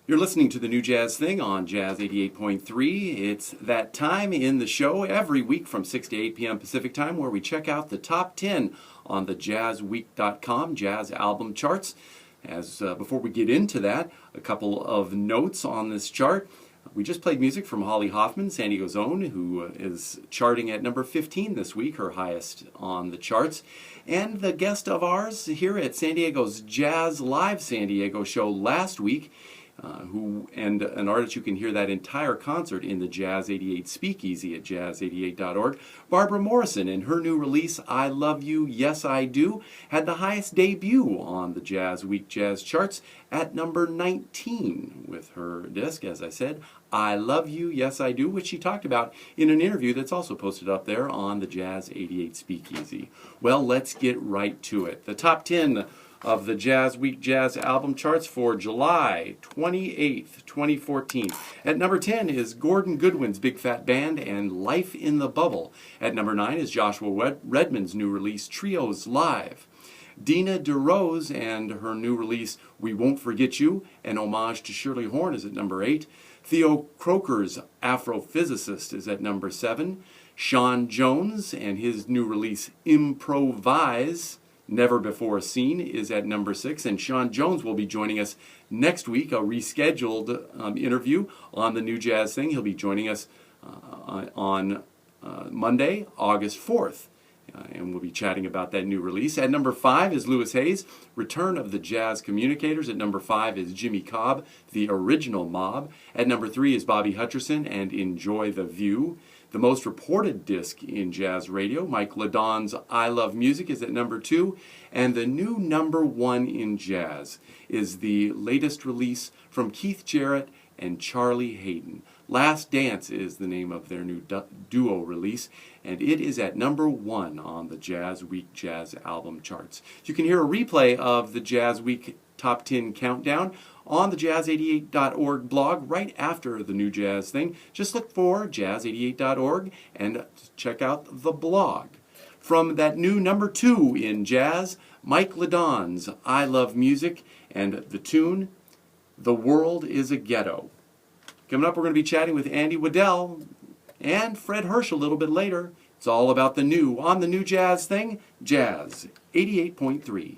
You're listening to the New Jazz Thing on Jazz 88.3. It's that time in the show every week from 6 to 8 p.m. Pacific Time where we check out the top 10 on the jazzweek.com Jazz Album Charts. Before we get into that, a couple of notes on this chart. We just played music from Holly Hoffman, San Diego's own, who is charting at number 15 this week, her highest on the charts. And the guest of ours here at San Diego's Jazz Live San Diego show last week, and an artist you can hear that entire concert in the Jazz 88 Speakeasy at jazz88.org. Barbara Morrison and her new release, I Love You, Yes I Do, had the highest debut on the Jazz Week Jazz charts at number 19 with her disc, as I said, I Love You, Yes I Do, which she talked about in an interview that's also posted up there on the Jazz 88 Speakeasy. Well, let's get right to it. The top 10 of the Jazz Week Jazz album charts for July 28th, 2014. At number 10 is Gordon Goodwin's Big Fat Band and Life in the Bubble. At number 9 is Joshua Redman's new release, Trios Live. Dina DeRose and her new release, We Won't Forget You, an homage to Shirley Horn, is at number 8. Theo Croker's Afrophysicist is at number 7. Sean Jones and his new release, Improvise, Never Before Seen, is at number 6, and Sean Jones will be joining us next week, a rescheduled interview on the New Jazz Thing. He'll be joining us on Monday, August 4th, and we'll be chatting about that new release. At number 5 is Louis Hayes, Return of the Jazz Communicators. At number 5 is Jimmy Cobb, The Original Mob. At number 3 is Bobby Hutcherson and Enjoy the View. The most reported disc in jazz radio, Mike Ladon's I Love Music, is at number 2. And the new number 1 in jazz is the latest release from Keith Jarrett and Charlie Haden. Last Dance is the name of their new duo release, and it is at number 1 on the Jazz Week Jazz album charts. You can hear a replay of the Jazz Week Top 10 Countdown on the jazz88.org blog right after the New Jazz Thing. Just look for jazz88.org and check out the blog. From that new number 2 in jazz, Mike Ladon's I Love Music, and the tune, The World is a Ghetto. Coming up, we're going to be chatting with Andy Waddell and Fred Hirsch a little bit later. It's all about the new on the New Jazz Thing, Jazz 88.3.